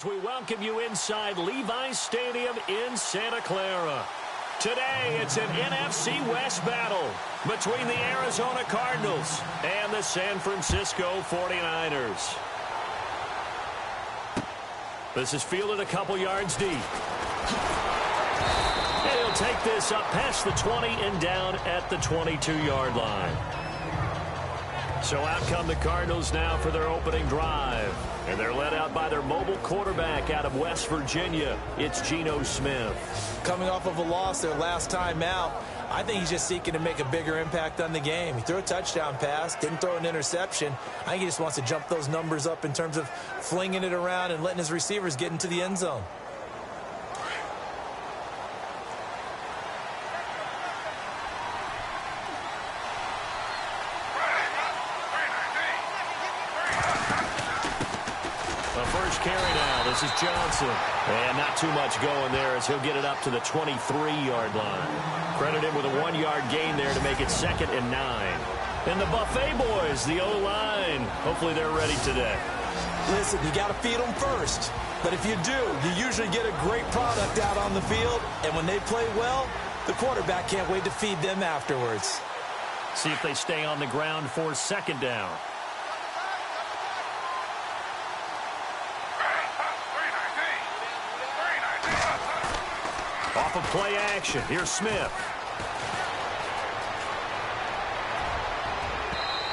We welcome you inside Levi's Stadium in Santa Clara. Today, it's an NFC West battle between the Arizona Cardinals and the San Francisco 49ers. This is fielded a couple yards deep. And he'll take this up past the 20 and down at the 22-yard line. So out come the Cardinals now for their opening drive. And they're led out by their mobile quarterback out of West Virginia. It's Geno Smith. Coming off of a loss their last time out, I think he's just seeking to make a bigger impact on the game. He threw a touchdown pass, didn't throw an interception. I think he just wants to jump those numbers up in terms of flinging it around and letting his receivers get into the end zone. Carry now. This is Johnson. And not too much going there as he'll get it up to the 23-yard line. Credit him with a 1-yard gain there to make it 2nd and 9. And the Buffet boys, the O-line. Hopefully they're ready today. Listen, you got to feed them first. But if you do, you usually get a great product out on the field. And when they play well, the quarterback can't wait to feed them afterwards. See if they stay on the ground for 2nd down. Off of play action. Here's Smith.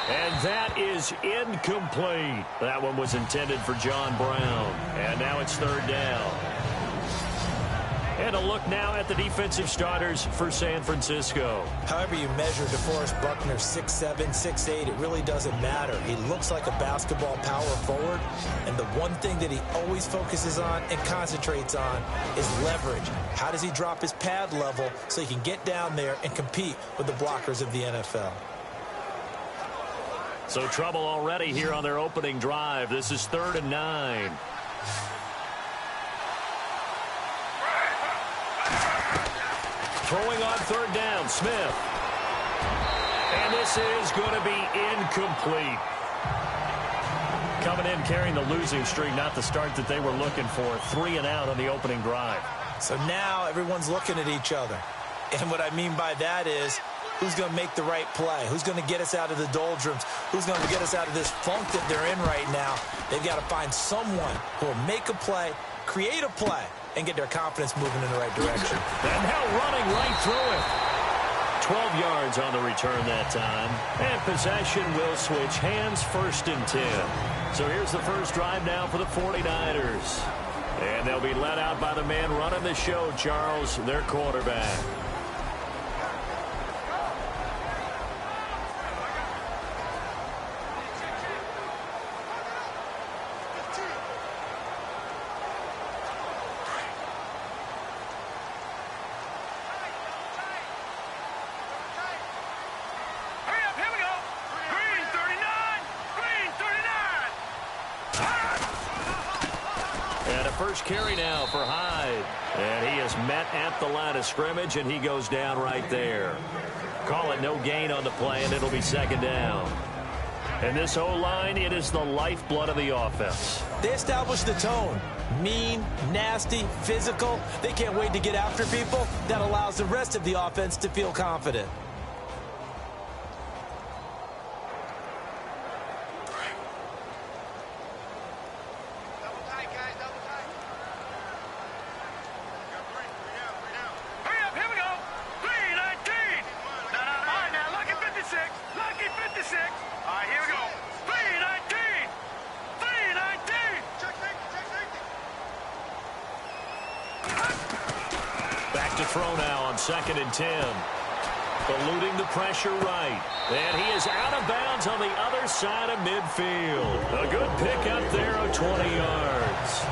And that is incomplete. That one was intended for John Brown. And now it's 3rd down. And a look now at the defensive starters for San Francisco. However you measure DeForest Buckner, 6'7", 6'8", it really doesn't matter. He looks like a basketball power forward, and the one thing that he always focuses on and concentrates on is leverage. How does he drop his pad level so he can get down there and compete with the blockers of the NFL? So trouble already here on their opening drive. This is 3rd and 9. Throwing on 3rd down, Smith. And this is going to be incomplete. Coming in carrying the losing streak, not the start that they were looking for. 3 and out on the opening drive. So now everyone's looking at each other. And what I mean by that is, who's going to make the right play? Who's going to get us out of the doldrums? Who's going to get us out of this funk that they're in right now? They've got to find someone who will make a play, create a play, and get their confidence moving in the right direction. And now running right through it. 12 yards on the return that time. And possession will switch hands, 1st and 10. So here's the first drive now for the 49ers. And they'll be led out by the man running the show, Charles, their quarterback. First carry now for Hyde. And he is met at the line of scrimmage, and he goes down right there. Call it no gain on the play, and it'll be 2nd down. And this O-line, it is the lifeblood of the offense. They established the tone. Mean, nasty, physical. They can't wait to get after people. That allows the rest of the offense to feel confident. Back to throw now on 2nd and 10. Eluding the pressure right. And he is out of bounds on the other side of midfield. A good pickup there of 20 yards.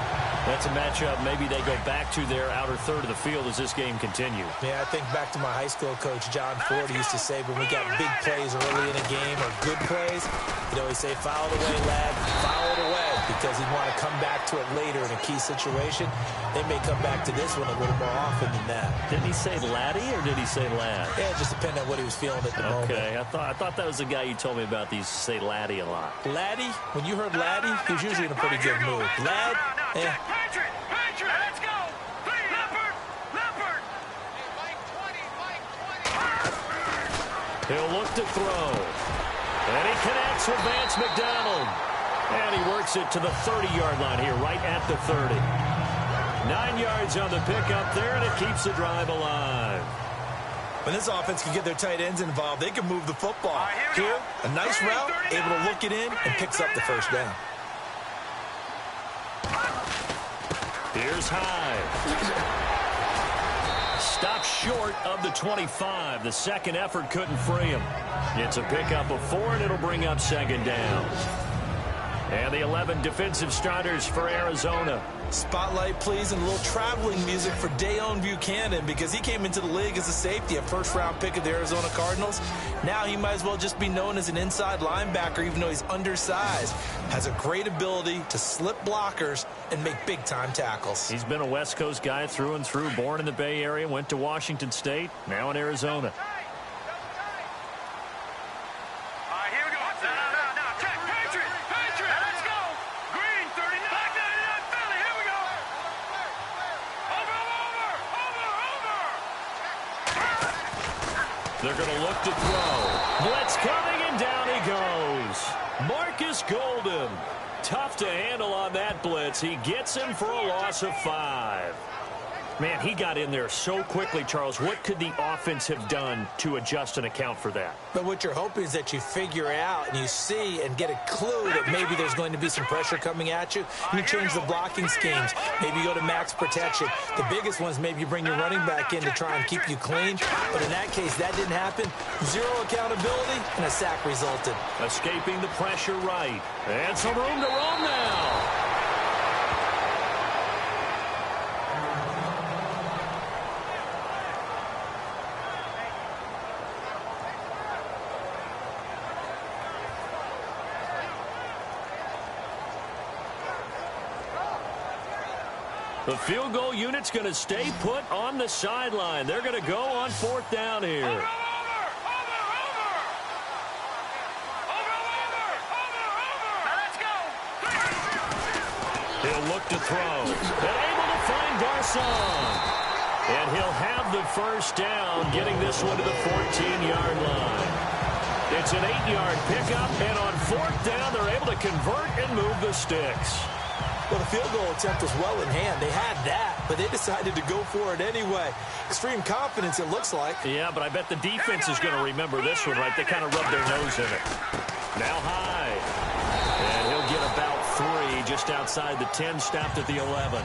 That's a matchup maybe they go back to their outer third of the field as this game continues. Yeah, I think back to my high school coach, John Ford. He used to say when we got big plays early in a game or good plays, he'd always say, foul it away, lad, foul it away, because he'd want to come back to it later in a key situation. They may come back to this one a little more often than that. Didn't he say laddie or did he say lad? Yeah, it just depended on what he was feeling at the moment. Okay, I thought that was the guy you told me about. These say laddie a lot. Laddie, when you heard laddie, he was usually in a pretty good mood. Lad, He'll look to throw. And he connects with Vance McDonald. And he works it to the 30-yard line here, right at the 30. 9 yards on the pickup there, and it keeps the drive alive. When this offense can get their tight ends involved, they can move the football. Here, a nice route, able to look it in, and picks up the first down. Here's Hyde. Stopped short of the 25. The second effort couldn't free him. It's a pickup of 4, and it'll bring up second down. And the 11 defensive starters for Arizona. Spotlight, please, and a little traveling music for Dayon Buchanan because he came into the league as a safety, a first-round pick of the Arizona Cardinals. Now he might as well just be known as an inside linebacker, even though he's undersized. Has a great ability to slip blockers and make big-time tackles. He's been a West Coast guy through and through, born in the Bay Area, went to Washington State, now in Arizona. They're going to look to throw. Blitz coming, and down he goes. Marcus Golden. Tough to handle on that blitz. He gets him for a loss of 5. Man, he got in there so quickly, Charles. What could the offense have done to adjust and account for that? But what you're hoping is that you figure out and you see and get a clue that maybe there's going to be some pressure coming at you. You change the blocking schemes. Maybe you go to max protection. The biggest one is maybe you bring your running back in to try and keep you clean. But in that case, that didn't happen. Zero accountability, and a sack resulted. Escaping the pressure right. And some room to roam now. The field goal unit's going to stay put on the sideline. They're going to go on 4th down here. He'll look to throw. And able to find Garcon. And he'll have the first down, getting this one to the 14-yard line. It's an 8-yard pickup, and on 4th down, they're able to convert and move the sticks. Well, the field goal attempt was well in hand. They had that, but they decided to go for it anyway. Extreme confidence, it looks like. Yeah, but I bet the defense is going to remember this one, right? They kind of rubbed their nose in it. Now Hyde. And he'll get about 3 just outside the 10, stopped at the 11.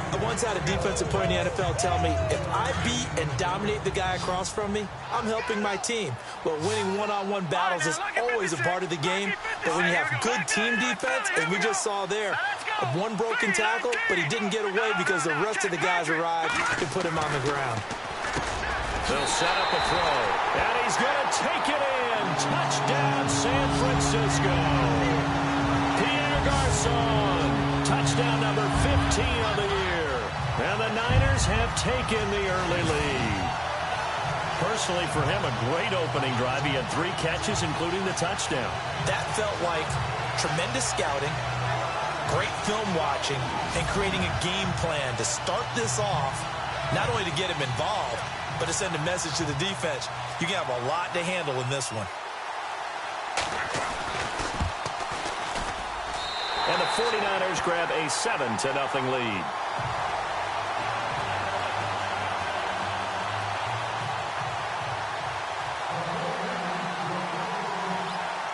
I once had a defensive player in the NFL tell me, if I beat and dominate the guy across from me, I'm helping my team. Well, winning one-on-one battles is always a part of the game, but when you have good team defense, as we just saw there, one broken tackle, but he didn't get away because the rest of the guys arrived and put him on the ground. They'll set up a throw, and he's going to take it in. Touchdown, San Francisco. Pierre Garcon, touchdown number 15 of the year. And the Niners have taken the early lead. Personally, for him, a great opening drive. He had 3 catches, including the touchdown. That felt like tremendous scouting, great film watching, and creating a game plan to start this off, not only to get him involved, but to send a message to the defense. You can have a lot to handle in this one. And the 49ers grab a 7-0 lead.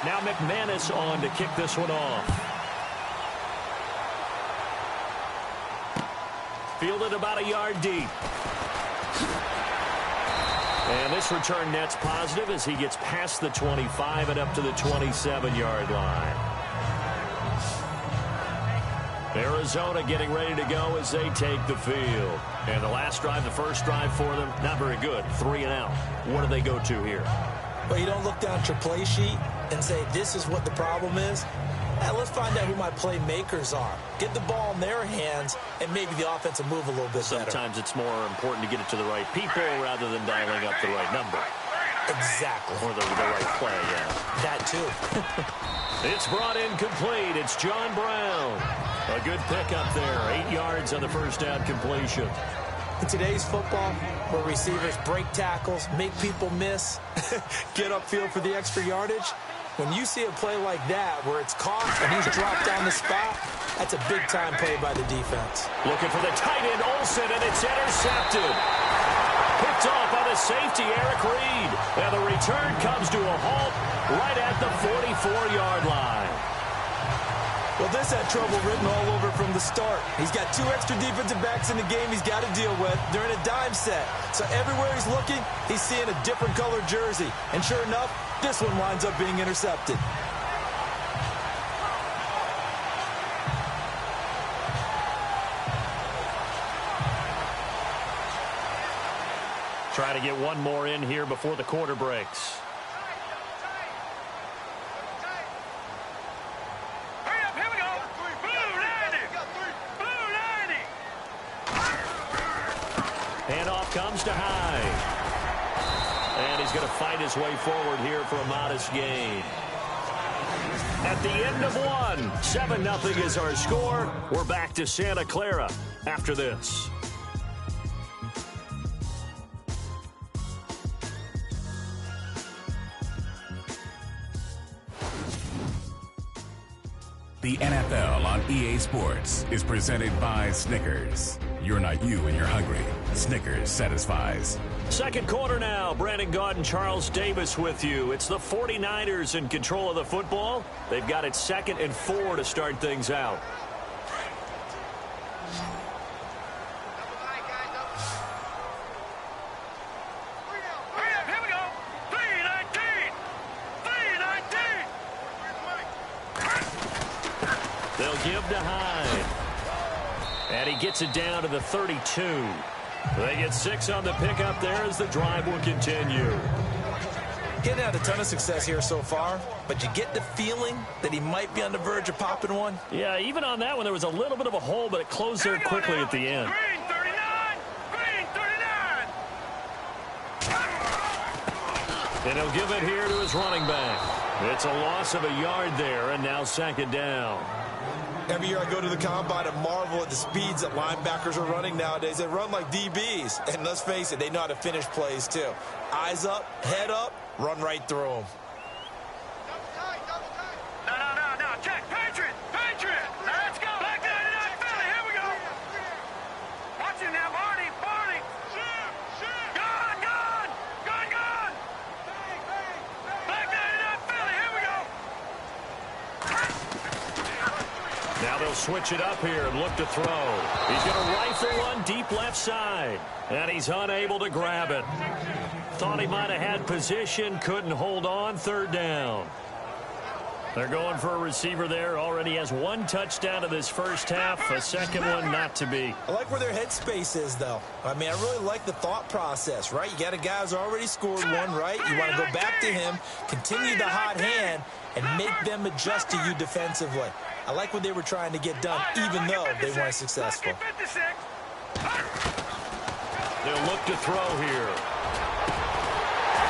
Now McManus on to kick this one off. Fielded about a yard deep. And this return net's positive as he gets past the 25 and up to the 27-yard line. Arizona getting ready to go as they take the field. And the last drive, the first drive for them, not very good. 3 and out. What do they go to here? Well, you don't look down at your play sheet and say, this is what the problem is. Let's find out who my playmakers are. Get the ball in their hands, and maybe the offense will move a little bit better. Sometimes it's more important to get it to the right people rather than dialing up the right number. Exactly. Or the right play, yeah. That, too. It's brought in complete. It's John Brown. A good pickup there. 8 yards on the first down completion. In today's football, where receivers break tackles, make people miss, get upfield for the extra yardage, when you see a play like that where it's caught and he's dropped on the spot, that's a big-time play by the defense. Looking for the tight end, Olsen, and it's intercepted. Picked off by the safety, Eric Reed. And the return comes to a halt right at the 44-yard line. Well, this had trouble written all over from the start. He's got 2 extra defensive backs in the game he's got to deal with. They're in a dime set. So everywhere he's looking, he's seeing a different colored jersey. And sure enough, this one winds up being intercepted. Trying to get one more in here before the quarter breaks. Handoff comes to Hyde. And he's going to fight his way forward here for a modest gain. At the end of one, 7-0 is our score. We're back to Santa Clara after this. The NFL on EA Sports is presented by Snickers. You're not you and you're hungry. Snickers satisfies. Second quarter now. Brandon Gaud and Charles Davis with you. It's the 49ers in control of the football. They've got it 2nd and 4 to start things out. They'll give to Hyde. And he gets it down to the 32. They get 6 on the pickup there as the drive will continue. Getting had a ton of success here so far, but you get the feeling that he might be on the verge of popping one. Yeah, even on that one, there was a little bit of a hole, but it closed there quickly at the end. Green 39! Green 39! And he'll give it here to his running back. It's a loss of a yard there, and now 2nd down. Every year I go to the combine and marvel at the speeds that linebackers are running nowadays. They run like DBs. And let's face it, they know how to finish plays too. Eyes up, head up, run right through them. No. Check. Patriot. Now let's go. Back to 99 Philly. Here we go. Watch him now, Barney. Gone. Back 99 Philly. Here we go. Now they'll switch it up here and look to throw. He's going to rifle one deep left side. And he's unable to grab it. Thought he might have had position, couldn't hold on. 3rd down. They're going for a receiver there. Already has 1 touchdown in this first half. A second one not to be. I like where their headspace is, though. I mean, I really like the thought process, right? You got a guy who's already scored one, right? You want to go back to him, continue the hot hand, and make them adjust to you defensively. I like what they were trying to get done, even though they weren't successful. They'll look to throw here.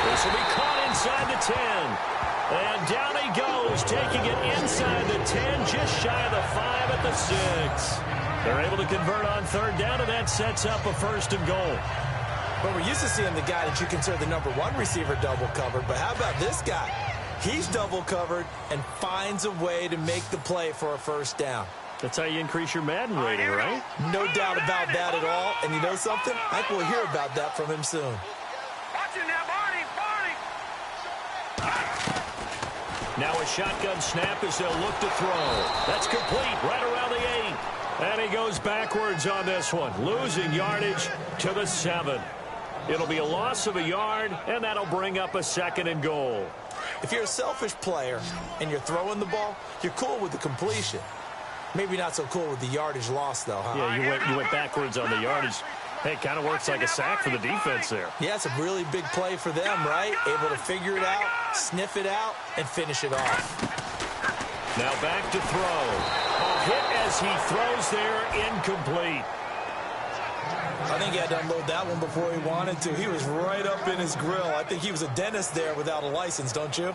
This will be caught inside the 10. And down he goes, taking it inside the 10, just shy of the 5 at the 6. They're able to convert on 3rd down, and that sets up a 1st and goal. Well, we're used to seeing the guy that you consider the #1 receiver double covered, but how about this guy? He's double covered and finds a way to make the play for a 1st down. That's how you increase your Madden rating, right? No doubt about that at all. And you know something? I think we'll hear about that from him soon. Watch him now, Barney. Now a shotgun snap as they'll look to throw. That's complete right around the 8. And he goes backwards on this one, losing yardage to the 7. It'll be a loss of a yard, and that'll bring up a 2nd and goal. If you're a selfish player and you're throwing the ball, you're cool with the completion. Maybe not so cool with the yardage loss, though, huh? Yeah, you went backwards on the yardage. Hey, it kind of works like a sack for the defense there. Yeah, it's a really big play for them, right? Able to figure it out, sniff it out, and finish it off. Now back to throw. A hit as he throws there, incomplete. I think he had to unload that one before he wanted to. He was right up in his grill. I think he was a dentist there without a license, don't you?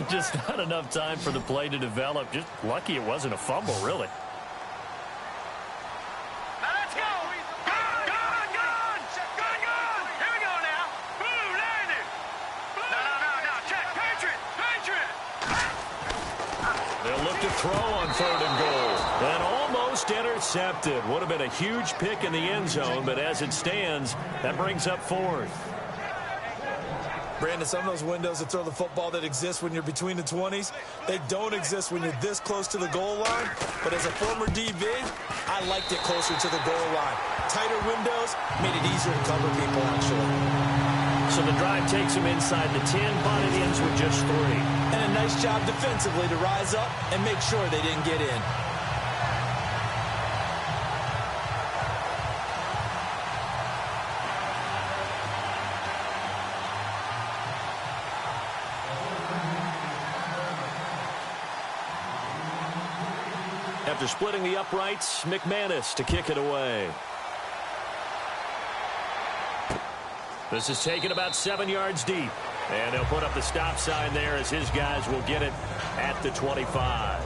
Just not enough time for the play to develop. Just lucky it wasn't a fumble, really. Now let's go. Go. throw on 3rd and goal. And almost intercepted. Would have been a huge pick in the end zone, but as it stands, that brings up 4th. Brandon, some of those windows to throw the football that exist when you're between the 20s, they don't exist when you're this close to the goal line. But as a former DB, I liked it closer to the goal line. Tighter windows made it easier to cover people, actually. So the drive takes them inside the 10, but it ends with just 3. And a nice job defensively to rise up and make sure they didn't get in. After splitting the uprights, McManus to kick it away. This is taken about 7 yards deep. And they'll put up the stop sign there as his guys will get it at the 25.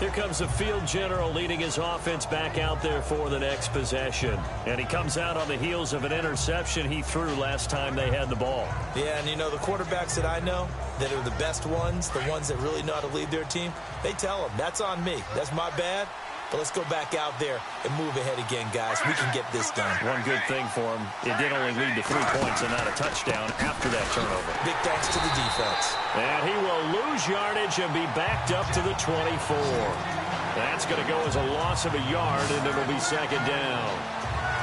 Here comes the field general leading his offense back out there for the next possession. And he comes out on the heels of an interception he threw last time they had the ball. Yeah, and you know, the quarterbacks that I know that are the best ones, the ones that really know how to lead their team, they tell them, that's on me. That's my bad. But let's go back out there and move ahead again, guys. We can get this done. One good thing for him, it did only lead to 3 points and not a touchdown after that turnover. Big thanks to the defense. And he will lose yardage and be backed up to the 24. That's going to go as a loss of a yard, and it'll be 2nd down.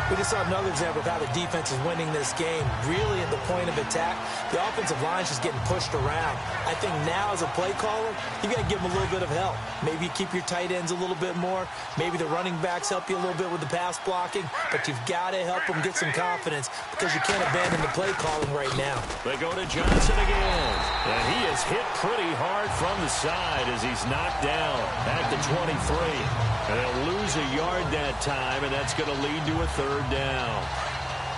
We just saw another example of how the defense is winning this game. Really at the point of attack, the offensive line is just getting pushed around. I think now as a play caller, you got to give them a little bit of help. Maybe you keep your tight ends a little bit more. Maybe the running backs help you a little bit with the pass blocking. But you've got to help them get some confidence because you can't abandon the play calling right now. They go to Johnson again. And he is hit pretty hard from the side as he's knocked down at the 23. And they'll lose a yard that time, and that's going to lead to a 3rd down.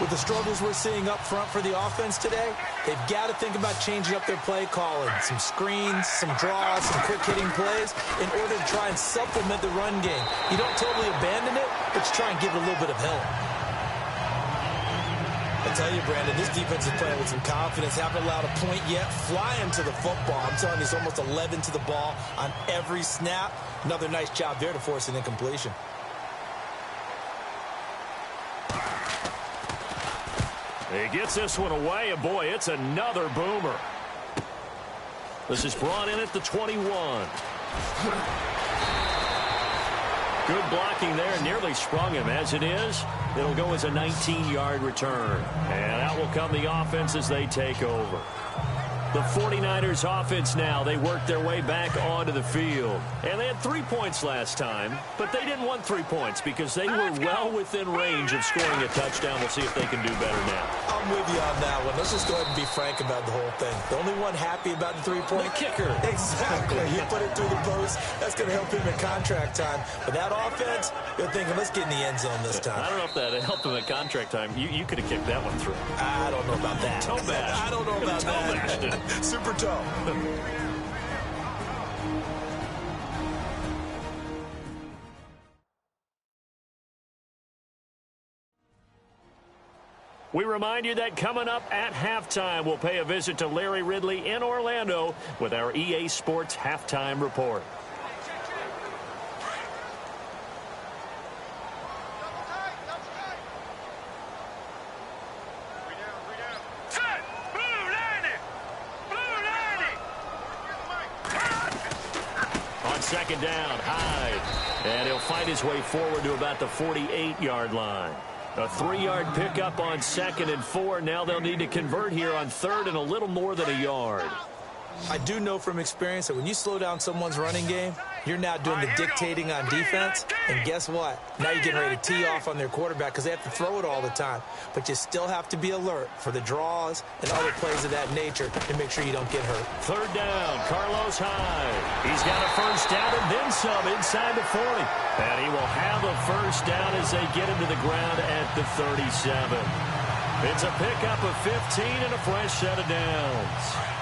With the struggles we're seeing up front for the offense today, they've got to think about changing up their play calling. Some screens, some draws, some quick-hitting plays in order to try and supplement the run game. You don't totally abandon it, but you try and give it a little bit of help. I tell you, Brandon, this defense is playing with some confidence. Haven't allowed a point yet. Flying to the football. I'm telling you, it's almost 11 to the ball on every snap. Another nice job there to force an incompletion. He gets this one away, and boy, it's another boomer. This is brought in at the 21. Good blocking there, nearly sprung him. As it is, it'll go as a 19-yard return. And out will come the offense as they take over. The 49ers offense now, they work their way back onto the field. And they had 3 points last time, but they didn't want 3 points because they were well within range of scoring a touchdown. We'll see if they can do better now. I'm with you on that one. Let's just go ahead and be frank about the whole thing. The only one happy about the 3-point kicker. Exactly. You put it through the post. That's going to help him in contract time. But that offense, you're thinking, let's get in the end zone this time. I don't know if that helped him at contract time. You could have kicked that one through. I don't know about that. Toe bash. I don't know about that. Super toe. We remind you that coming up at halftime, we'll pay a visit to Larry Ridley in Orlando with our EA Sports Halftime Report. On 2nd down, Hyde. And he'll find his way forward to about the 48-yard line. A 3-yard pickup on 2nd and 4. Now they'll need to convert here on 3rd and a little more than a yard. I do know from experience that when you slow down someone's running game, you're now doing the dictating on defense. And guess what? Now you're getting ready to tee off on their quarterback because they have to throw it all the time. But you still have to be alert for the draws and other plays of that nature to make sure you don't get hurt. 3rd down, Carlos Hyde. He's got a 1st down and then some inside the 40. And he will have a 1st down as they get him to the ground at the 37. It's a pickup of 15 and a fresh set of downs.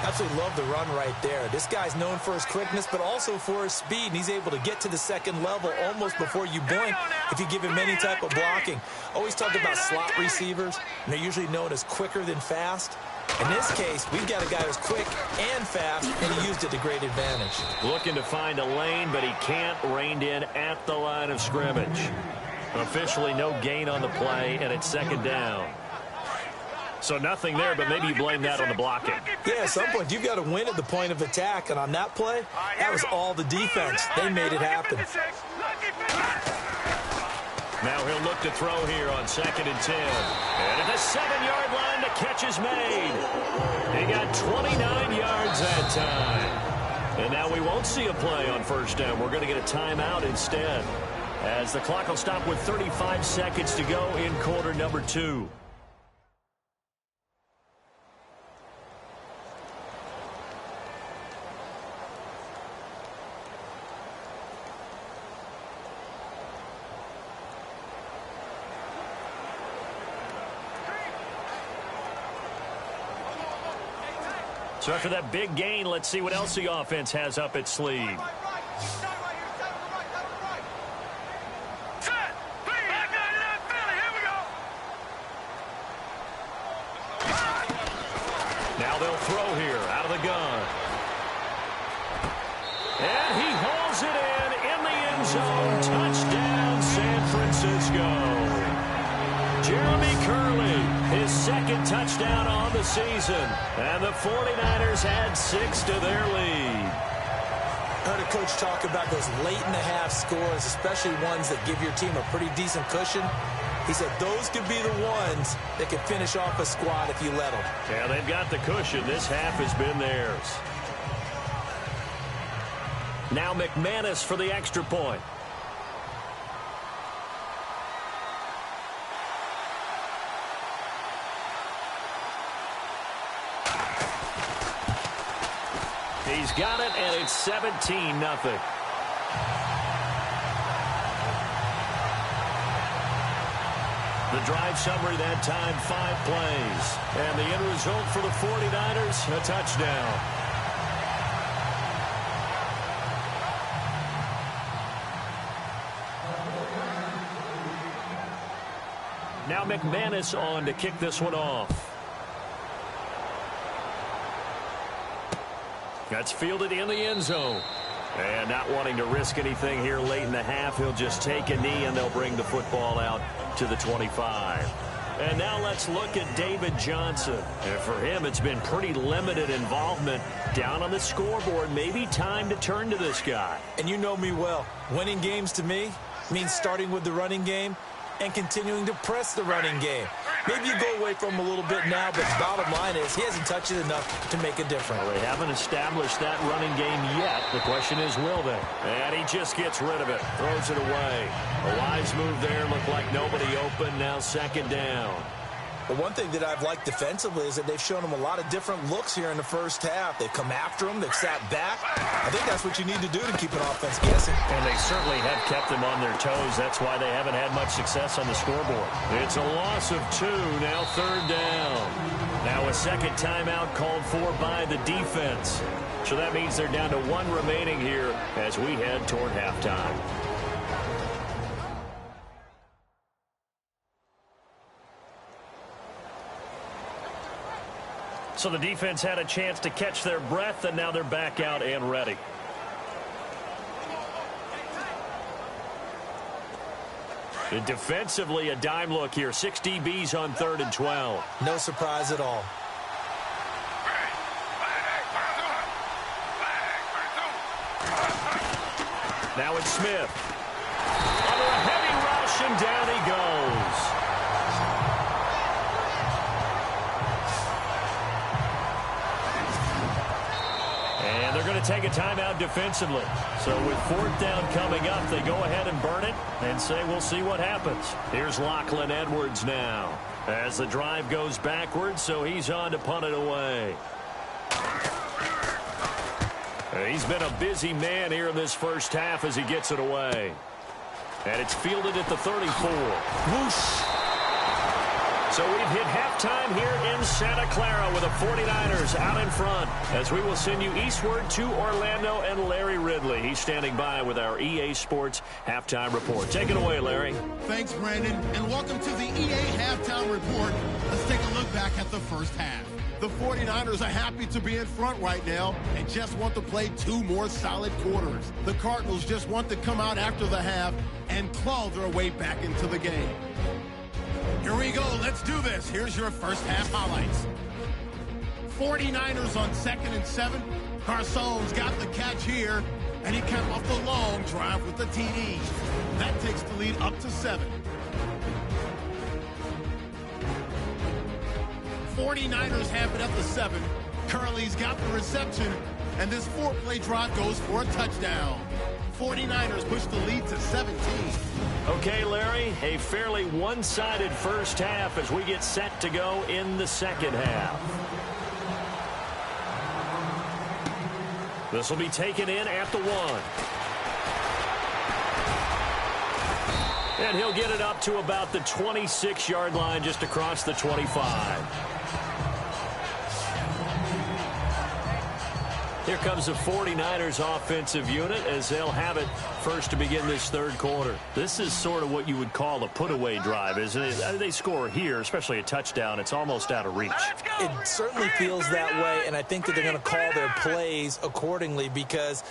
Absolutely love the run right there. This guy's known for his quickness, but also for his speed. And he's able to get to the 2nd level almost before you blink if you give him any type of blocking. Always talk about slot receivers, and they're usually known as quicker than fast. In this case, we've got a guy who's quick and fast, and he used it to great advantage. Looking to find a lane, but he can't. Reined in at the line of scrimmage. Officially no gain on the play, and it's second down. So nothing there, but maybe you blame that on the blocking. Yeah, at some point, you've got to win at the point of attack, and on that play, that was all the defense. They made it happen. Now he'll look to throw here on 2nd and 10. And at the 7-yard line, the catch is made. He got 29 yards that time. And now we won't see a play on first down. We're going to get a timeout instead, as the clock will stop with 35 seconds to go in quarter number 2. So after that big gain, let's see what else the offense has up its sleeve. Now they'll throw here out of the gun. And he hauls it in the end zone. Touchdown, San Francisco. Jeremy Curley, his second touchdown on the season. And the 49ers add 6 to their lead. I heard a coach talk about those late-in-the-half scores, especially ones that give your team a pretty decent cushion. He said those could be the ones that could finish off a squad if you let them. Yeah, they've got the cushion. This half has been theirs. Now McManus for the extra point. He's got it, and it's 17-0. The drive summary that time, 5 plays. And the end result for the 49ers, a touchdown. Now McManus on to kick this one off. That's fielded in the end zone. And not wanting to risk anything here late in the half, he'll just take a knee and they'll bring the football out to the 25. And now let's look at David Johnson. And for him, it's been pretty limited involvement down on the scoreboard. Maybe time to turn to this guy. And you know me well. Winning games to me means starting with the running game and continuing to press the running game. Maybe you go away from him a little bit now, but the bottom line is he hasn't touched it enough to make a difference. Well, they haven't established that running game yet. The question is, will they? And he just gets rid of it, throws it away. A wise move there, looked like nobody open, now second down. But one thing that I've liked defensively is that they've shown him a lot of different looks here in the first half. They've come after him. They've sat back. I think that's what you need to do to keep an offense guessing. And they certainly have kept them on their toes. That's why they haven't had much success on the scoreboard. It's a loss of 2, now third down. Now a second timeout called for by the defense. So that means they're down to 1 remaining here as we head toward halftime. So the defense had a chance to catch their breath, and now they're back out and ready. And defensively, a dime look here. 6 DBs on 3rd and 12. No surprise at all. Now it's Smith. Under a heavy rush, and down he goes. And they're going to take a timeout defensively. So with 4th down coming up, they go ahead and burn it and say we'll see what happens. Here's Lachlan Edwards now as the drive goes backwards, so he's on to punt it away. He's been a busy man here in this first half as he gets it away. And it's fielded at the 34. Whoosh! So we've hit halftime here in Santa Clara with the 49ers out in front as we will send you eastward to Orlando and Larry Ridley. He's standing by with our EA Sports Halftime Report. Take it away, Larry. Thanks, Brandon, and welcome to the EA Halftime Report. Let's take a look back at the first half. The 49ers are happy to be in front right now and just want to play 2 more solid quarters. The Cardinals just want to come out after the half and claw their way back into the game. Here we go. Let's do this. Here's your first half highlights. 49ers on 2nd and 7. Carson's got the catch here, and he came off the long drive with the TD. That takes the lead up to 7. 49ers have it at the 7. Curley's got the reception, and this 4-play drive goes for a touchdown. 49ers push the lead to 17. Okay, Larry, a fairly one-sided first half as we get set to go in the second half. This will be taken in at the 1. And he'll get it up to about the 26-yard line, just across the 25. Here comes the 49ers offensive unit as they'll have it first to begin this third quarter. This is sort of what you would call a put-away drive, isn't it? They score here, especially a touchdown. It's almost out of reach. It certainly feels that way, and I think that they're going to call their plays accordingly, because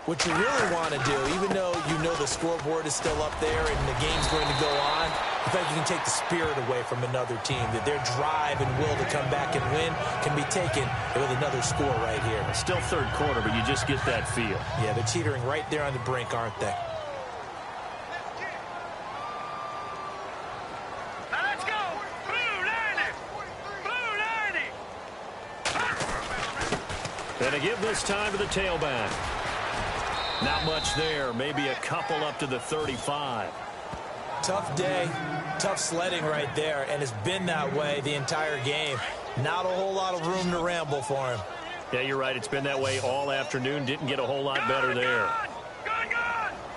what you really want to do, even though you know the scoreboard is still up there and the game's going to go on, in fact, you can take the spirit away from another team, that their drive and will to come back and win can be taken with another score right here. It's still third quarter, but you just get that feel. Yeah, they're teetering right there on the brink, aren't they? Let's go! Blue 90! Blue 90! And to give this time to the tailback. Not much there, maybe a couple up to the 35. Tough day, tough sledding right there, and it's been that way the entire game. Not a whole lot of room to ramble for him. Yeah, you're right. It's been that way all afternoon. Didn't get a whole lot better there. Good!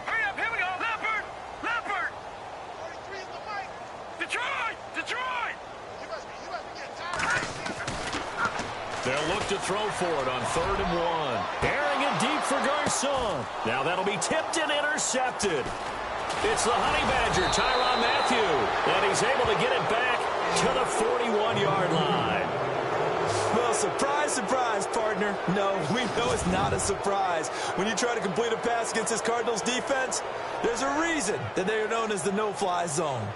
Hurry up, here we go! Leopard! Detroit! They'll look to throw for it on 3rd and 1. Airing it deep for Garcon. Now that'll be tipped and intercepted. It's the Honey Badger, Tyrann Mathieu, and he's able to get it back to the 41-yard line. Well, surprise, surprise, partner. No, we know it's not a surprise. When you try to complete a pass against this Cardinals defense, there's a reason that they are known as the no-fly zone.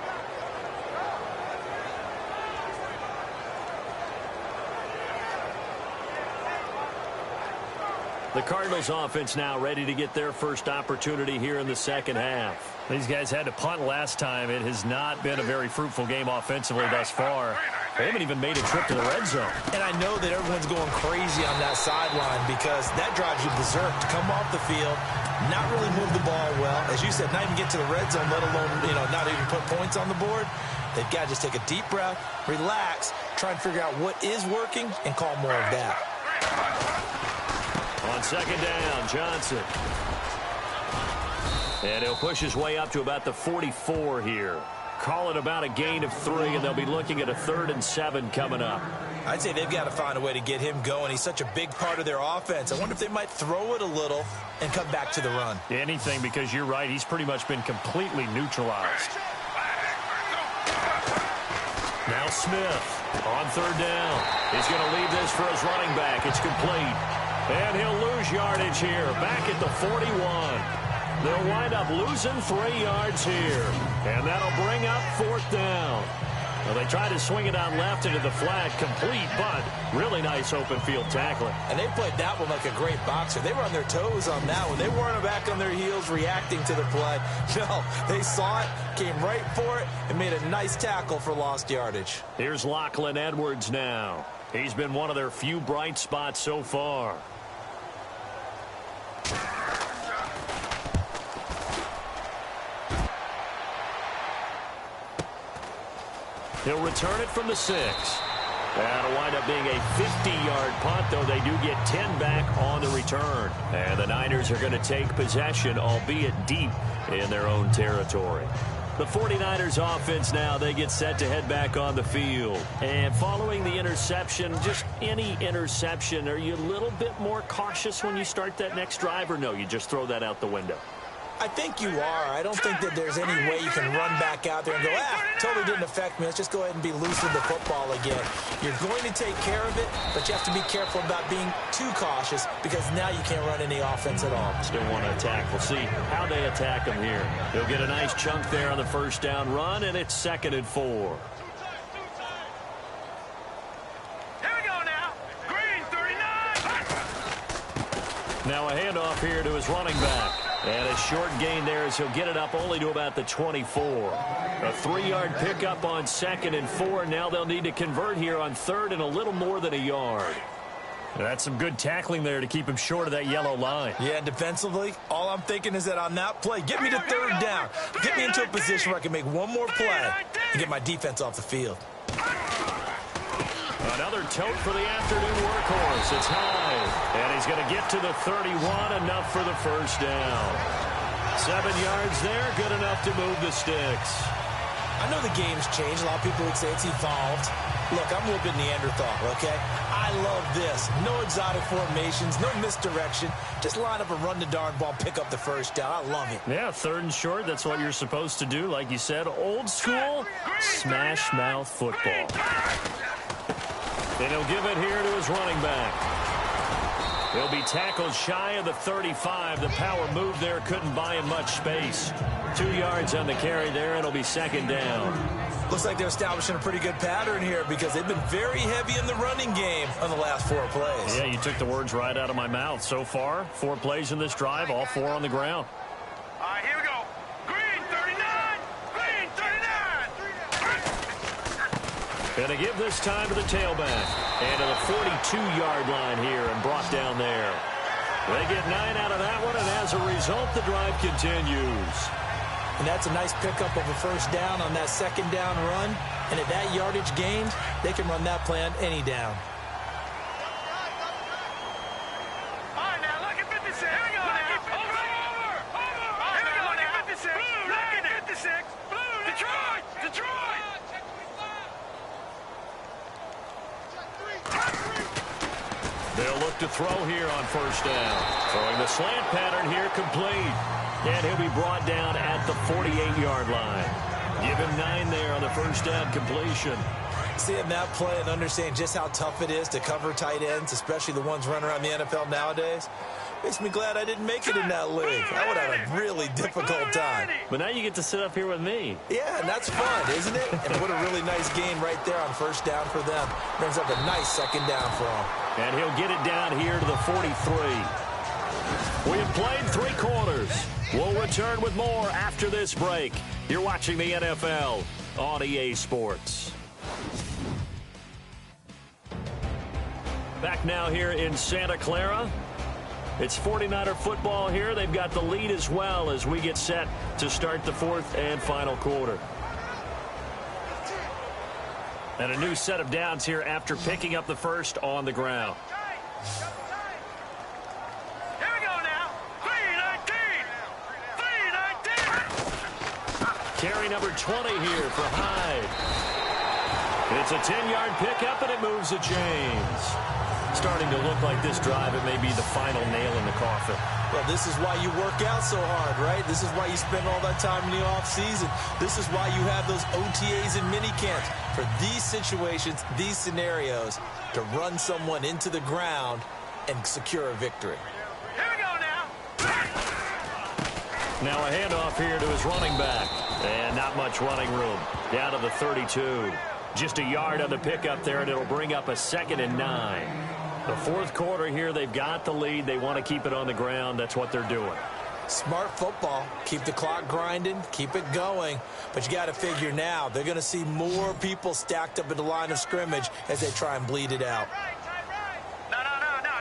The Cardinals offense now ready to get their first opportunity here in the second half. These guys had to punt last time. It has not been a very fruitful game offensively thus far. They haven't even made a trip to the red zone. And I know that everyone's going crazy on that sideline, because that drives you berserk to come off the field, not really move the ball well. As you said, not even get to the red zone, let alone, not even put points on the board. They've got to just take a deep breath, relax, try and figure out what is working, and call more of that. On 2nd down, Johnson. And he'll push his way up to about the 44 here. Call it about a gain of 3, and they'll be looking at a 3rd and 7 coming up. I'd say they've got to find a way to get him going. He's such a big part of their offense. I wonder if they might throw it a little and come back to the run. Anything, because you're right. He's pretty much been completely neutralized. Now Smith on 3rd down. He's going to leave this for his running back. It's complete. And he'll lose yardage here, back at the 41. They'll wind up losing 3 yards here. And that'll bring up 4th down. Well, they tried to swing it out left into the flat, complete, but really nice open field tackling. And they played that one like a great boxer. They were on their toes on that one. They weren't back on their heels reacting to the play. No, they saw it, came right for it, and made a nice tackle for lost yardage. Here's Lachlan Edwards now. He's been one of their few bright spots so far. He'll return it from the 6. That'll wind up being a 50-yard punt, though they do get 10 back on the return. And the Niners are going to take possession, albeit deep in their own territory. The 49ers offense now, they get set to head back on the field. And following the interception, just any interception, are you a little bit more cautious when you start that next drive, or no, you just throw that out the window? I think you are. I don't think that there's any way you can run back out there and go, totally didn't affect me. Let's just go ahead and be loose with the football again. You're going to take care of it, but you have to be careful about being too cautious because now you can't run any offense at all. Still want to attack. We'll see how they attack him here. He'll get a nice chunk there on the first down run, and it's 2nd and 4. Here we go now. Green 39. Now a handoff here to his running back. And a short gain there as he'll get it up only to about the 24. A 3-yard pickup on 2nd and 4. Now they'll need to convert here on 3rd and a little more than a yard. That's some good tackling there to keep him short of that yellow line. Yeah, defensively, all I'm thinking is that on that play, get me to 3rd down. Get me into a position where I can make one more play and get my defense off the field. Another tote for the afternoon workhorse. It's high, and he's going to get to the 31, enough for the first down. 7 yards there, good enough to move the sticks. I know the game's changed. A lot of people would say it's evolved. Look, I'm a little bit Neanderthal, okay? I love this. No exotic formations, no misdirection. Just line up and run the darn ball, pick up the first down. I love it. Yeah, 3rd and short, that's what you're supposed to do. Like you said, old school, smash mouth football. And he'll give it here to his running back. He'll be tackled shy of the 35. The power move there couldn't buy him much space. 2 yards on the carry there, and it'll be 2nd down. Looks like they're establishing a pretty good pattern here because they've been very heavy in the running game on the last 4 plays. Yeah, you took the words right out of my mouth. So far, 4 plays in this drive, all 4 on the ground. All right, here we go. Green 39. Green 39. And to give this time to the tailback. And to the 42-yard line here and brought down there. They get 9 out of that one, and as a result, the drive continues. And that's a nice pickup of a first down on that 2nd down run. And at that yardage gained, they can run that play on any down. All right, now look at 56. Here we go now. Over. Here we go now. 56. Look at 56. Detroit. They'll look to throw here on first down. Throwing the slant pattern here complete. And he'll be brought down at the 48-yard line. Give him 9 there on the first down completion. Seeing that play and understanding just how tough it is to cover tight ends, especially the ones running around the NFL nowadays, makes me glad I didn't make it in that league. I would have a really difficult time. But now you get to sit up here with me. Yeah, and that's fun, isn't it? And what a really nice gain right there on first down for them. Brings up a nice 2nd down for them. And he'll get it down here to the 43. We have played 3 quarters. We'll return with more after this break. You're watching the NFL on EA Sports. Back now here in Santa Clara. It's 49er football here. They've got the lead as well as we get set to start the 4th and final quarter. And a new set of downs here after picking up the first on the ground. Here we go now. 319. Carry number 20 here for Hyde. It's a 10-yard pickup, and it moves the chains. Starting to look like this drive, it may be the final nail in the coffin. Well, this is why you work out so hard, right? This is why you spend all that time in the offseason. This is why you have those OTAs and minicamps. For these situations, these scenarios, to run someone into the ground and secure a victory. Here we go now. Now a handoff here to his running back. And not much running room. Down to the 32. Just a yard on the pickup there, and it'll bring up a 2nd and 9. The 4th quarter here, they've got the lead. They want to keep it on the ground. That's what they're doing. Smart football. Keep the clock grinding. Keep it going. But you got to figure now, they're going to see more people stacked up at the line of scrimmage as they try and bleed it out. No.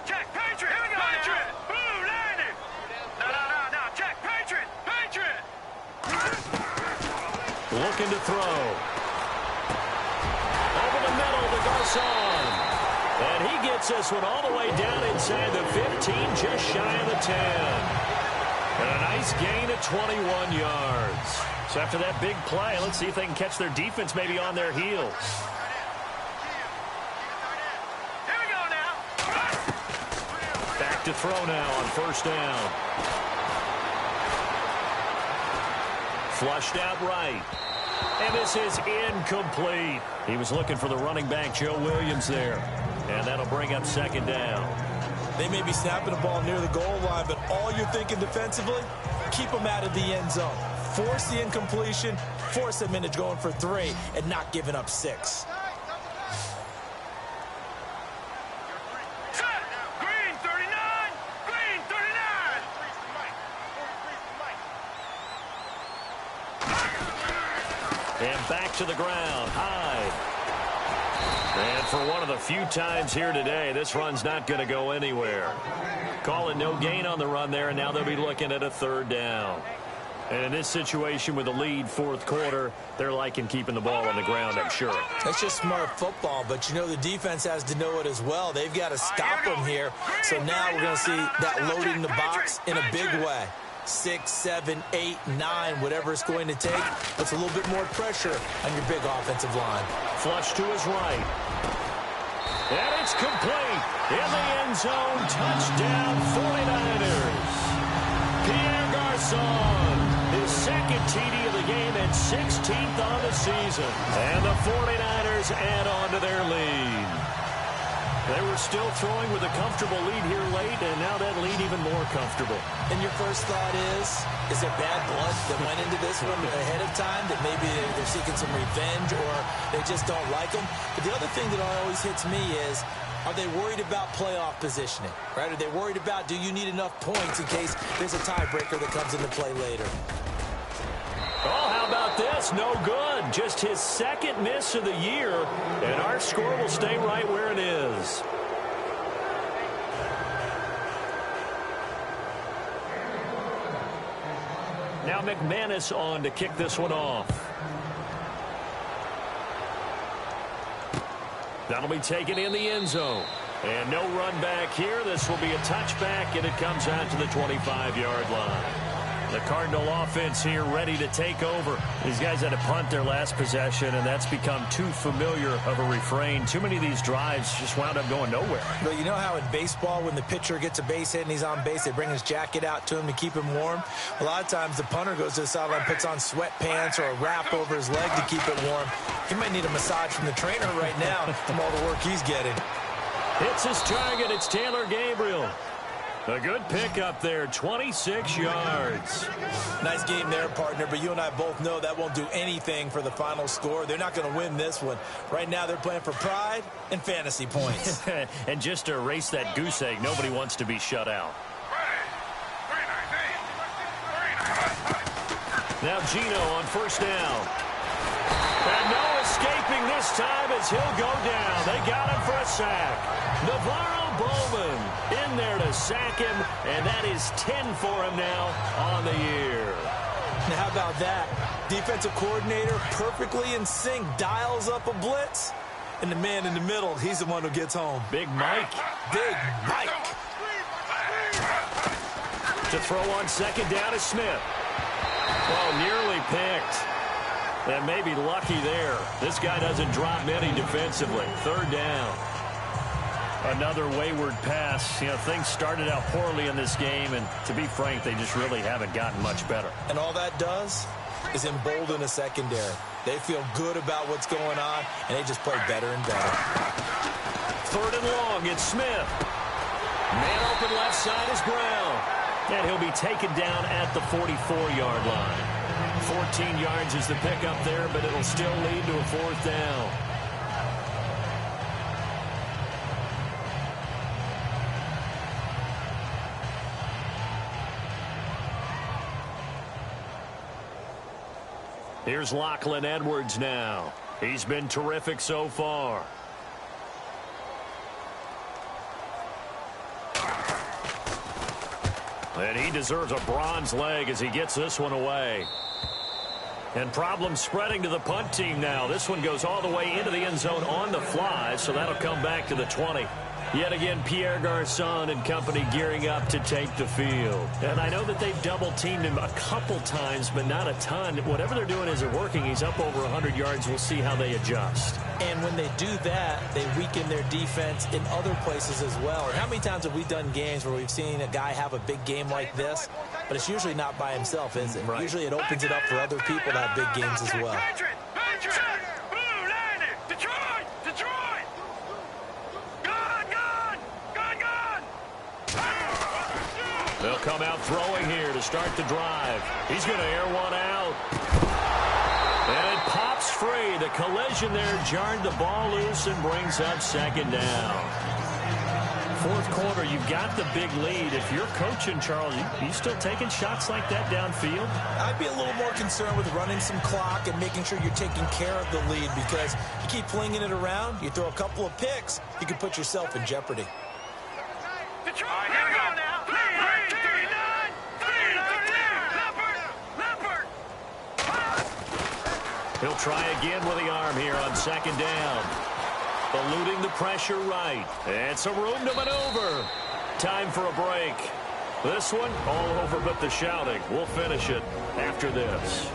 Check. Patriot. Here we go. Patriot. Blue 90. No. Check. Patriot. Looking to throw. Over the middle to Garcon. And he gets this one all the way down inside the 15, just shy of the 10. And a nice gain of 21 yards. So after that big play, let's see if they can catch their defense maybe on their heels. Here we go now. Back to throw now on first down. Flushed out right. And this is incomplete. He was looking for the running back, Joe Williams, there. And that'll bring up second down. They may be snapping the ball near the goal line, but all you're thinking defensively, keep them out of the end zone. Force the incompletion, force them into going for 3, and not giving up 6. Green 39! Green 39! And back to the ground. Hyde. And for one of the few times here today, this run's not going to go anywhere. Call it no gain on the run there, and now they'll be looking at a third down. And in this situation with a lead fourth quarter, they're liking keeping the ball on the ground, I'm sure. That's just smart football, but you know the defense has to know it as well. They've got to stop them here. So now we're going to see that loading the box in a big way. 6, 7, 8, 9, whatever it's going to take. Puts a little bit more pressure on your big offensive line. Flush to his right. And it's complete. In the end zone, touchdown 49ers. Pierre Garçon, his second TD of the game and 16th on the season. And the 49ers add on to their lead. They were still throwing with a comfortable lead here late, and now that lead even more comfortable. And your first thought is there bad blood that went into this one ahead of time, that maybe they're seeking some revenge or they just don't like them? But the other thing that always hits me is, are they worried about playoff positioning? Right? Are they worried about, do you need enough points in case there's a tiebreaker that comes into play later? Oh, how about this? No good. Just his second miss of the year, and our score will stay right where it is. Now McManus on to kick this one off. That'll be taken in the end zone. And no run back here. This will be a touchback, and it comes out to the 25-yard line. The Cardinal offense here ready to take over. These guys had to punt their last possession, and that's become too familiar of a refrain. Too many of these drives just wound up going nowhere. But you know how in baseball, when the pitcher gets a base hit and he's on base, they bring his jacket out to him to keep him warm? A lot of times the punter goes to the sideline, puts on sweatpants or a wrap over his leg to keep it warm. He might need a massage from the trainer right now from all the work he's getting. Hits his target. It's Taylor Gabriel. A good pick up there, 26 yards. Nice game there, partner, but you and I both know that won't do anything for the final score. They're not going to win this one. Right now, they're playing for pride and fantasy points. And just to erase that goose egg, nobody wants to be shut out. Now Gino on first down. And no escaping this time as he'll go down. They got him for a sack. Navarro Bowman in there to sack him, and that is 10 for him now on the year. Now, how about that? Defensive coordinator perfectly in sync, dials up a blitz, and the man in the middle, he's the one who gets home. Big Mike. Big Mike. To throw on second down is Smith. Oh, nearly picked. And maybe lucky there. This guy doesn't drop many defensively. Third down. Another wayward pass. You know, things started out poorly in this game, and to be frank, they just really haven't gotten much better. And all that does is embolden a secondary. They feel good about what's going on, and they just play better and better. Third and long, it's Smith. Man open left side is Brown. And he'll be taken down at the 44-yard line. 14 yards is the pickup there, but it'll still lead to a fourth down. Here's Lachlan Edwards now. He's been terrific so far. And he deserves a bronze leg as he gets this one away. And problems spreading to the punt team now. This one goes all the way into the end zone on the fly, so that'll come back to the 20. Yet again, Pierre Garçon and company gearing up to take the field. And I know that they've double-teamed him a couple times, but not a ton. Whatever they're doing isn't working. He's up over 100 yards. We'll see how they adjust. And when they do that, they weaken their defense in other places as well. And how many times have we done games where we've seen a guy have a big game like this, but it's usually not by himself, is it? Right. Usually it opens it up for other people to have big games as well. They'll come out throwing here to start the drive. He's going to air one out. And it pops free. The collision there jarred the ball loose and brings up second down. Fourth quarter, you've got the big lead. If you're coaching, Charles, you still taking shots like that downfield? I'd be a little more concerned with running some clock and making sure you're taking care of the lead, because you keep flinging it around, you throw a couple of picks, you can put yourself in jeopardy. All right, here we go now. He'll try again with the arm here on second down. Eluding the pressure right. And some room to maneuver. Time for a break. This one, all over but the shouting. We'll finish it after this.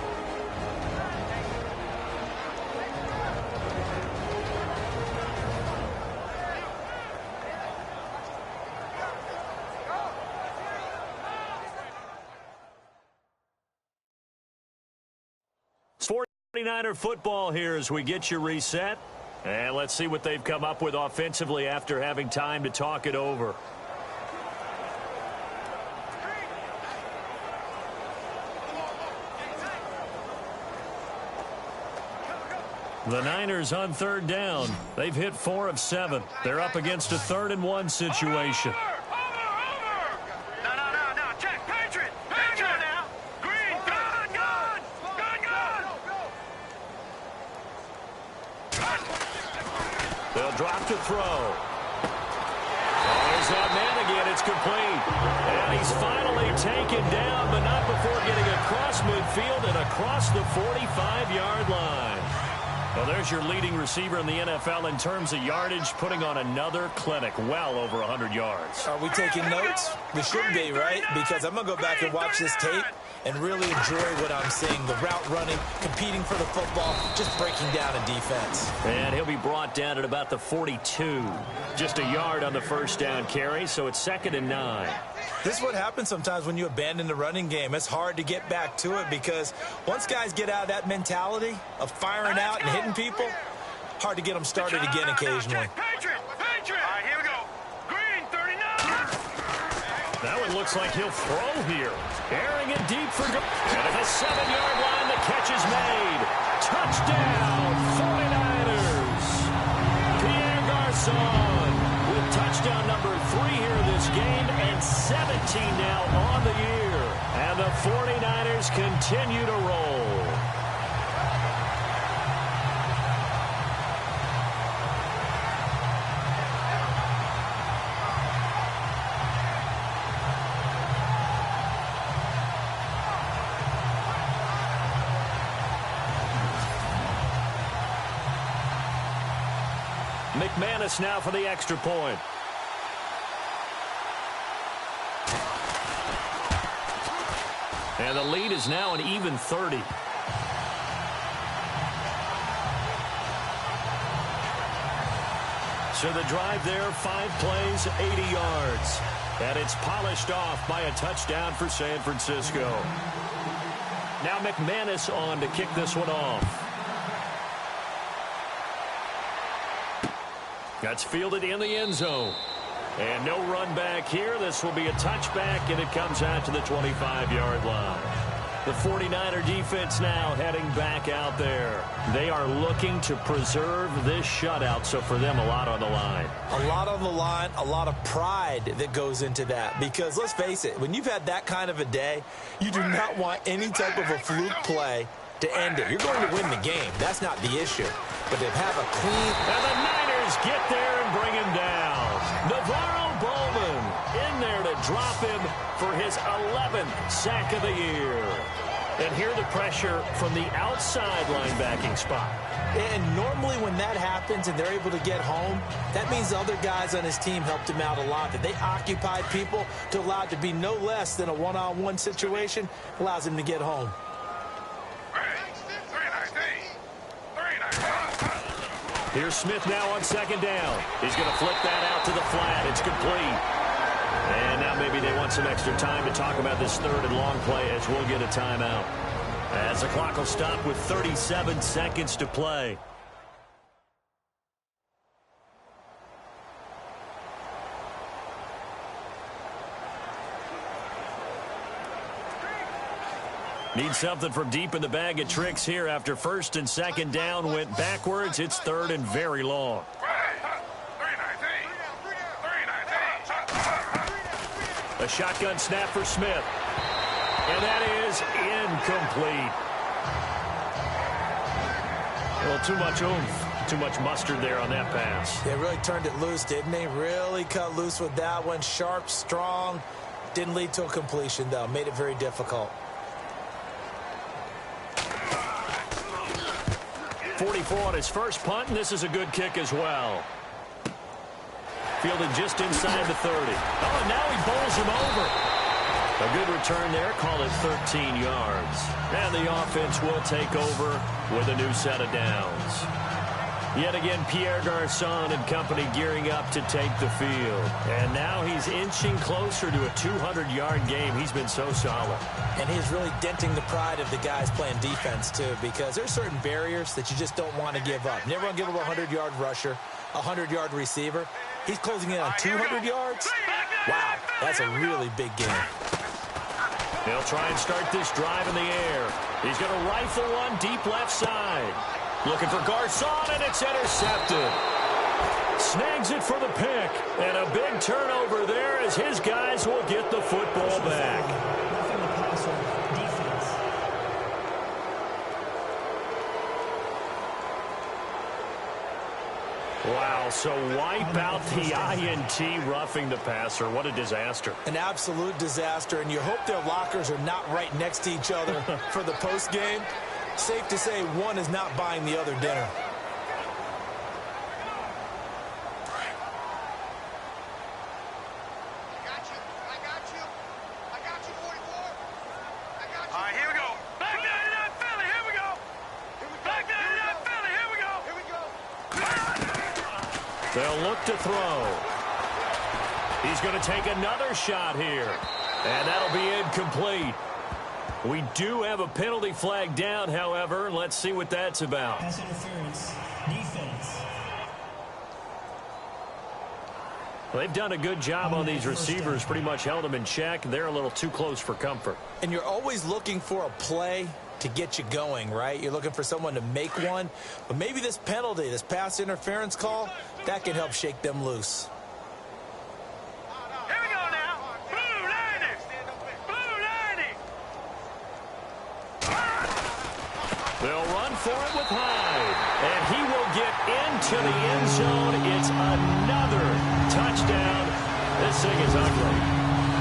It's 49er football here as we get you reset. And let's see what they've come up with offensively after having time to talk it over. The Niners on third down. They've hit 4 of 7. They're up against a 3rd and 1 situation. They'll drop to throw. There's that man again. It's complete. And he's finally taken down, but not before getting across midfield and across the 45-yard line. Well, there's your leading receiver in the NFL in terms of yardage, putting on another clinic, well over 100 yards. Are we taking notes? We should be, right? Because I'm going to go back and watch this tape and really enjoy what I'm seeing. The route running, competing for the football, just breaking down a defense. And he'll be brought down at about the 42. Just a yard on the first down carry, so it's 2nd and 9. This is what happens sometimes when you abandon the running game. It's hard to get back to it because once guys get out of that mentality of firing out and hitting people, hard to get them started again occasionally. That one looks like he'll throw here. Airing it deep for goal. And at the 7-yard line, the catch is made. Touchdown, 49ers. Pierre Garçon with touchdown number 3 here in this game and 17 now on the year. And the 49ers continue to roll. McManus now for the extra point. And the lead is now an even 30. So the drive there, 5 plays, 80 yards. And it's polished off by a touchdown for San Francisco. Now McManus on to kick this one off. That's fielded in the end zone. And no run back here. This will be a touchback, and it comes out to the 25-yard line. The 49er defense now heading back out there. They are looking to preserve this shutout, so for them, a lot on the line. A lot on the line, a lot of pride that goes into that. Because let's face it, when you've had that kind of a day, you do not want any type of a fluke play to end it. You're going to win the game. That's not the issue. But to have a clean... And the Niners get there and bring him down. Navarro Bowman in there to drop him for his 11th sack of the year. And here the pressure from the outside linebacking spot. And normally when that happens and they're able to get home, that means the other guys on his team helped him out a lot. That they occupied people to allow it to be no less than a one-on-one situation, allows him to get home. Here's Smith now on second down. He's going to flip that out to the flat. It's complete. And now maybe they want some extra time to talk about this third and long play as we'll get a timeout. As the clock will stop with 37 seconds to play. Need something from deep in the bag of tricks here after first and second down went backwards. It's third and very long. A shotgun snap for Smith. And that is incomplete. Well, too much oomph, too much mustard there on that pass. They really turned it loose, didn't they? Really cut loose with that one. Sharp, strong. Didn't lead to a completion, though. Made it very difficult. 44 on his first punt, and this is a good kick as well. Fielded just inside the 30. Oh, and now he bowls him over. A good return there. Call it 13 yards. And the offense will take over with a new set of downs. Yet again, Pierre Garçon and company gearing up to take the field. And now he's inching closer to a 200-yard game. He's been so solid. And he's really denting the pride of the guys playing defense, too, because there's certain barriers that you just don't want to give up. Never want to give up a 100-yard rusher, a 100-yard receiver. He's closing in on 200 yards. Wow, that's a really big game. They'll try and start this drive in the air. He's going to rifle one deep left side. Looking for Garçon, and it's intercepted. Snags it for the pick. And a big turnover there as his guys will get the football back. Wow, so wipe out the INT roughing the passer. What a disaster. An absolute disaster, and you hope their lockers are not right next to each other for the postgame. Safe to say one is not buying the other dinner. They'll look to throw. He's going to take another shot here. And that'll be incomplete. We do have a penalty flag down, however. Let's see what that's about. Pass interference, defense. Well, they've done a good job on these receivers, pretty much held them in check. They're a little too close for comfort. And you're always looking for a play to get you going, right? You're looking for someone to make one. But maybe this penalty, this pass interference call, that can help shake them loose. Here we go now. Blue 90. Blue 90. They'll run for it with Hyde. And he will get into the end zone. It's another touchdown. This thing is ugly.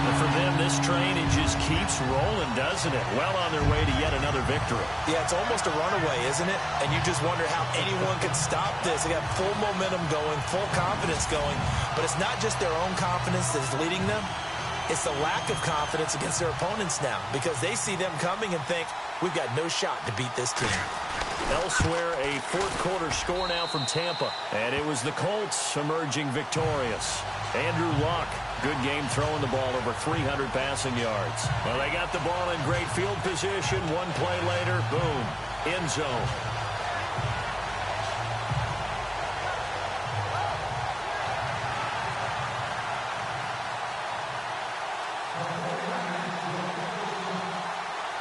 And for them, this train, it just keeps rolling, doesn't it? Well on their way to yet another victory. Yeah, it's almost a runaway, isn't it? And you just wonder how anyone could stop this. They got full momentum going, full confidence going. But it's not just their own confidence that's leading them. It's the lack of confidence against their opponents now, because they see them coming and think, we've got no shot to beat this team. Elsewhere, a fourth-quarter score now from Tampa. And it was the Colts emerging victorious. Andrew Luck, good game throwing the ball, over 300 passing yards. Well, they got the ball in great field position. One play later, boom, end zone.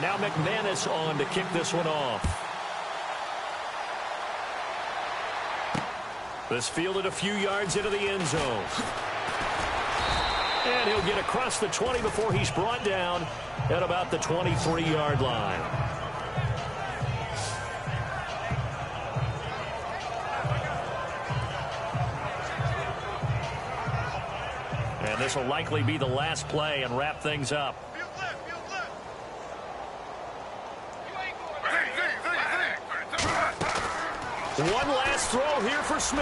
Now McManus on to kick this one off. This fielded a few yards into the end zone. And he'll get across the 20 before he's brought down at about the 23-yard line. And this will likely be the last play and wrap things up. One last throw here for Smith.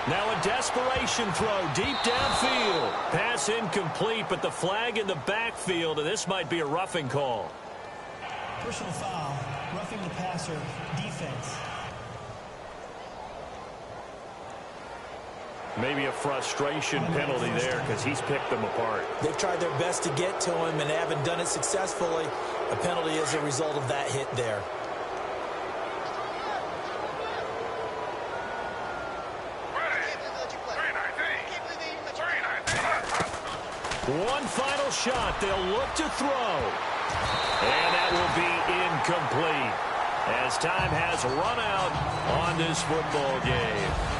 Now a desperation throw deep downfield. Pass incomplete, but the flag in the backfield, and this might be a roughing call. Personal foul, roughing the passer, defense. Maybe a frustration penalty there because he's picked them apart. They've tried their best to get to him and haven't done it successfully. A penalty is a result of that hit there. One final shot. They'll look to throw. And that will be incomplete as time has run out on this football game.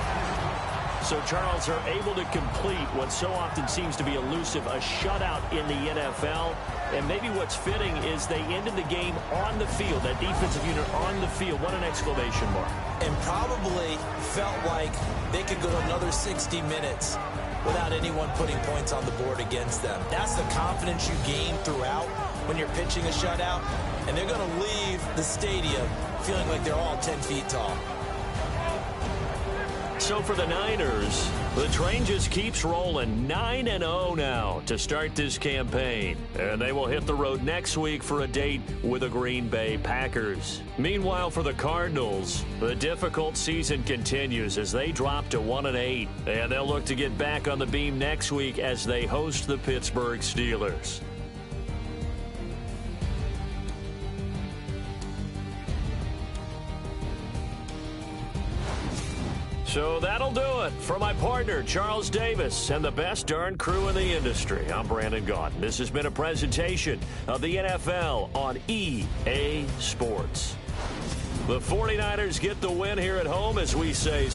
So, Charles, are able to complete what so often seems to be elusive, a shutout in the NFL. And maybe what's fitting is they ended the game on the field, that defensive unit on the field. What an exclamation mark. And probably felt like they could go another 60 minutes without anyone putting points on the board against them. That's the confidence you gain throughout when you're pitching a shutout. And they're going to leave the stadium feeling like they're all 10 feet tall. So for the Niners, the train just keeps rolling. 9-0 now to start this campaign. And they will hit the road next week for a date with the Green Bay Packers. Meanwhile, for the Cardinals, the difficult season continues as they drop to 1-8. And they'll look to get back on the beam next week as they host the Pittsburgh Steelers. So that'll do it. For my partner, Charles Davis, and the best darn crew in the industry, I'm Brandon Gaudin. This has been a presentation of the NFL on EA Sports. The 49ers get the win here at home, as we say.